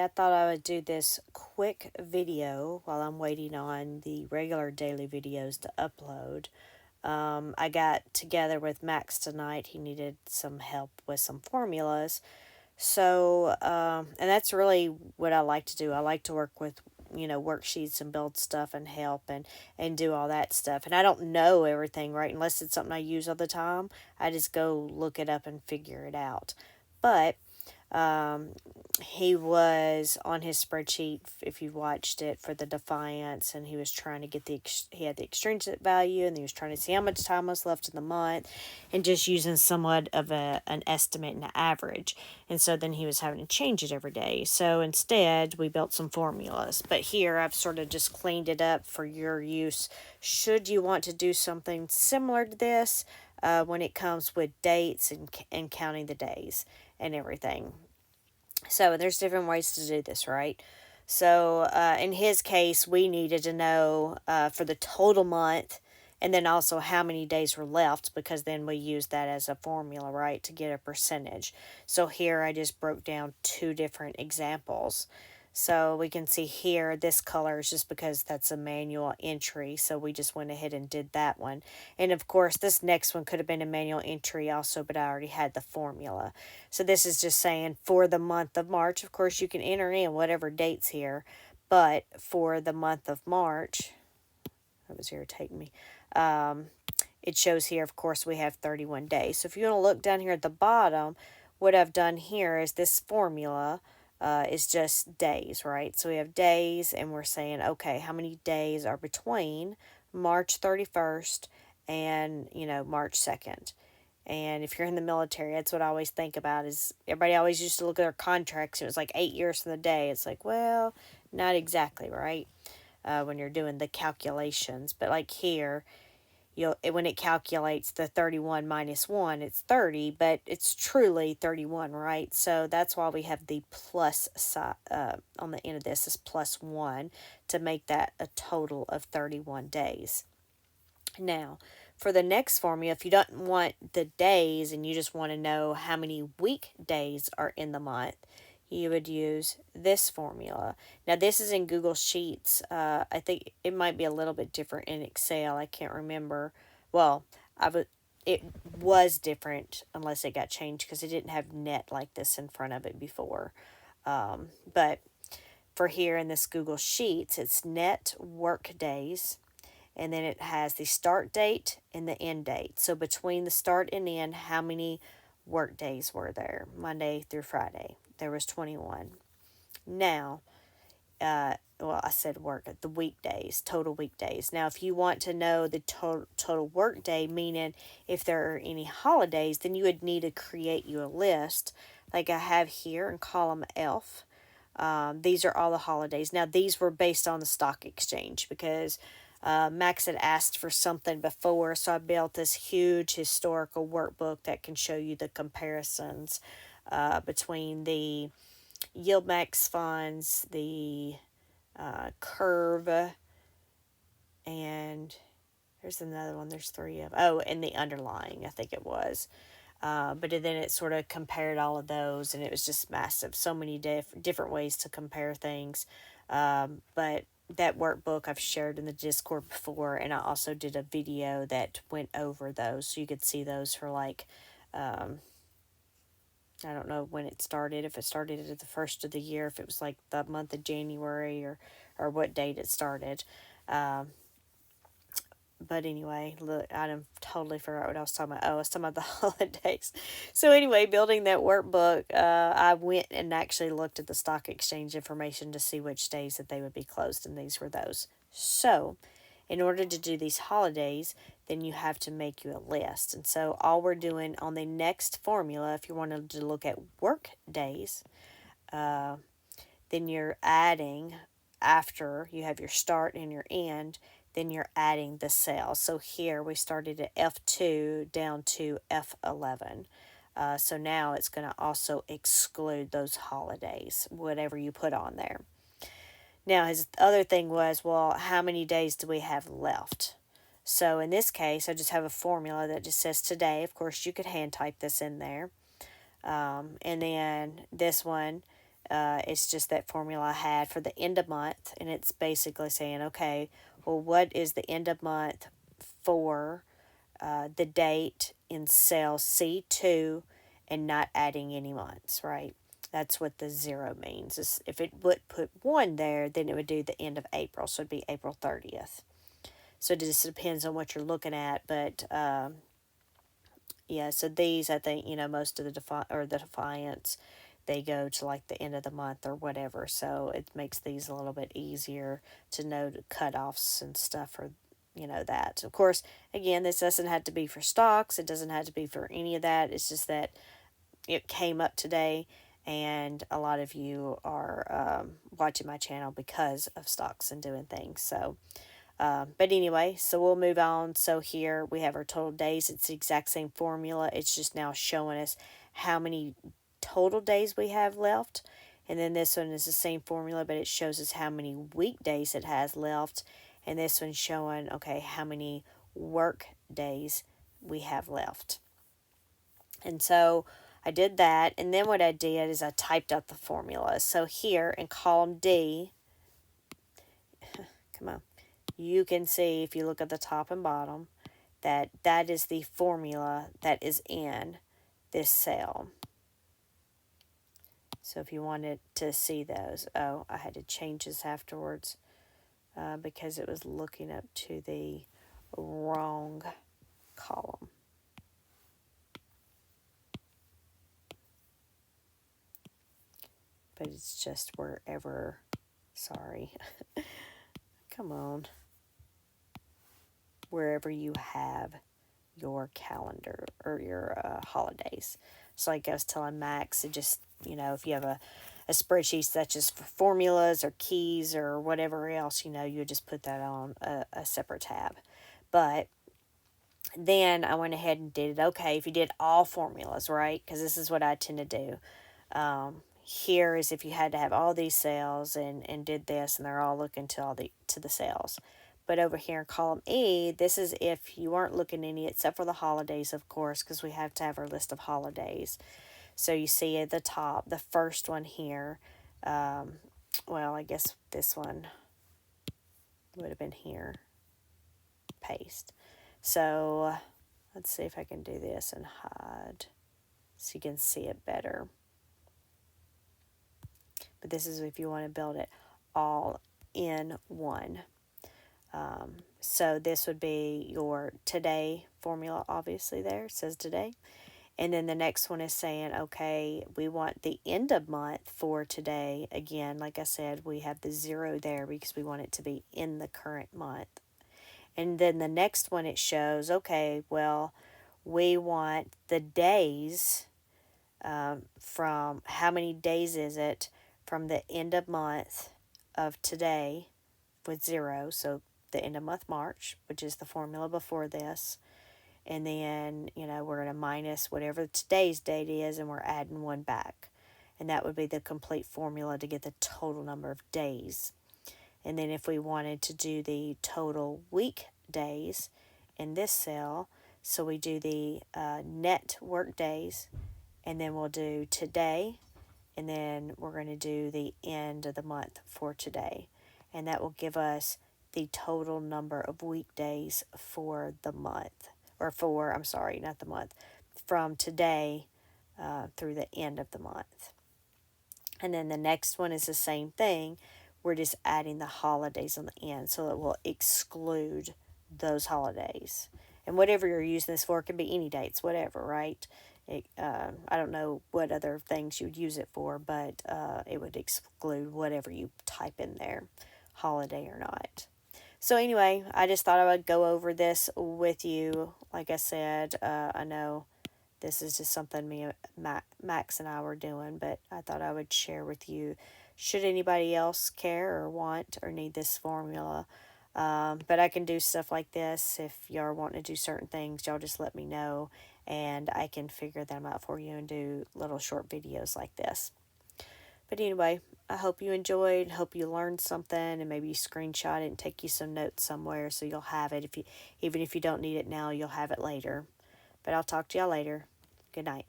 I thought I would do this quick video while I'm waiting on the regular daily videos to upload. I got together with Max tonight. He needed some help with some formulas. So, and that's really what I like to do. I like to work with, worksheets and build stuff and help and do all that stuff. And I don't know everything, right? Unless it's something I use all the time, I just go look it up and figure it out. But um, he was on his spreadsheet, if you watched it, for the Defiance, and he was trying to get he had the extrinsic value, and he was trying to see how much time was left in the month, and just using somewhat of an estimate and an average. And so then he was having to change it every day. So instead, we built some formulas. But here, I've sort of just cleaned it up for your use. Should you want to do something similar to this, when it comes with dates and counting the days and everything. So there's different ways to do this, right? So in his case, we needed to know for the total month and then also how many days were left, because then we use that as a formula, right, to get a percentage. So here I just broke down two different examples. So we can see here, this color is just because that's a manual entry. So we just went ahead and did that one. And of course, this next one could have been a manual entry also, but I already had the formula. So this is just saying for the month of March, of course, you can enter in whatever dates here. But for the month of March, that was irritating me. It shows here, of course, we have 31 days. So if you want to look down here at the bottom, what I've done here is this formula is just days, right? So we have days, and we're saying, okay, how many days are between March 31st and, March 2nd? And if you're in the military, that's what I always think about, is everybody always used to look at their contracts. It was like 8 years from the day. It's like, well, not exactly, right? When you're doing the calculations. But like here, when it calculates the 31 minus 1, it's 30, but it's truly 31, right? So that's why we have the plus side on the end of this is plus 1 to make that a total of 31 days. Now, for the next formula, if you don't want the days and you just want to know how many weekdays are in the month, you would use this formula. Now, this is in Google Sheets. I think it might be a little bit different in Excel. I can't remember. Well, it was different unless it got changed, because it didn't have net like this in front of it before. But for here in this Google Sheets, it's net work days, and then it has the start date and the end date. So between the start and end, how many work days were there? Monday through Friday. There was 21. Now, I said work, the weekdays, total weekdays. Now, if you want to know the total work day, meaning if there are any holidays, then you would need to create you a list like I have here in column F. These are all the holidays. Now, these were based on the stock exchange, because Max had asked for something before, so I built this huge historical workbook that can show you the comparisons between the yield max funds, the curve, and there's another one. There's three of, and the underlying, I think it was. But then it sort of compared all of those, and it was just massive. So many different ways to compare things. But that workbook I've shared in the Discord before, and I also did a video that went over those, so you could see those for like, I don't know when it started, if it started at the first of the year, if it was like the month of January, or what date it started. But anyway, look, I totally forgot what I was talking about. Oh, I was talking about the holidays. So anyway, building that workbook, I went and actually looked at the stock exchange information to see which days that they would be closed, and these were those. So in order to do these holidays, then you have to make you a list. And so all we're doing on the next formula, if you wanted to look at work days, then you're adding, after you have your start and your end, then you're adding the cell. So here we started at F2 down to F11. So now it's going to also exclude those holidays, whatever you put on there. Now, his other thing was, well, how many days do we have left? So in this case, I just have a formula that just says today. Of course, you could hand type this in there. And then this one, It's just that formula I had for the end of month, and it's basically saying, okay, well, what is the end of month for the date in cell C2 and not adding any months, right? That's what the 0 means. Is if it would put 1 there, then it would do the end of April, so it'd be April 30th. So it just depends on what you're looking at, but yeah, so these, I think, most of the Defiance, they go to like the end of the month or whatever. So it makes these a little bit easier to know the cutoffs and stuff, or that. Of course, again, this doesn't have to be for stocks. It doesn't have to be for any of that. It's just that it came up today, and a lot of you are watching my channel because of stocks and doing things. So but anyway, so we'll move on. So here we have our total days. It's the exact same formula. It's just now showing us how many total days we have left. And then this one is the same formula, but it shows us how many weekdays it has left. And this one's showing, okay, how many work days we have left. And so I did that. And then what I did is I typed out the formula. So here in column D, come on, you can see, if you look at the top and bottom, that that is the formula that is in this cell. So if you wanted to see those, oh, I had to change this afterwards because it was looking up to the wrong column. But it's just wherever, sorry, come on, wherever you have your calendar or your holidays. So like I was telling Max, it just, if you have a spreadsheet such as for formulas or keys or whatever else, you just put that on a separate tab. But then I went ahead and did it. Okay, if you did all formulas, right? Because this is what I tend to do. Here is if you had to have all these cells and did this, and they're all looking to the cells. But over here in column E, this is if you weren't looking any, except for the holidays, of course, because we have to have our list of holidays. So you see at the top, the first one here, well, I guess this one would have been here, paste. So let's see if I can do this and hide so you can see it better. But this is if you want to build it all in one. So this would be your today formula, obviously there, it says today. And then the next one is saying, okay, we want the end of month for today. Again, like I said, we have the 0 there because we want it to be in the current month. And then the next one, it shows, okay, well, we want the days from how many days is it from the end of month of today with 0. So the end of month March, which is the formula before this. And then, we're going to minus whatever today's date is, and we're adding 1 back. And that would be the complete formula to get the total number of days. And then if we wanted to do the total week days in this cell, so we do the net work days, and then we'll do today, and then we're going to do the end of the month for today. And that will give us the total number of weekdays for the month. Or for, I'm sorry, not the month, from today through the end of the month. And then the next one is the same thing. We're just adding the holidays on the end, so it will exclude those holidays. And whatever you're using this for, it can be any dates, whatever, right? I don't know what other things you would use it for, but it would exclude whatever you type in there, holiday or not. So anyway, I just thought I would go over this with you. Like I said, I know this is just something Max and I were doing, but I thought I would share with you. Should anybody else care or want or need this formula? But I can do stuff like this. If y'all want to do certain things, y'all just let me know, and I can figure them out for you and do little short videos like this. But anyway, I hope you enjoyed, hope you learned something, and maybe you screenshot it and take you some notes somewhere so you'll have it. Even if you don't need it now, you'll have it later. But I'll talk to y'all later. Good night.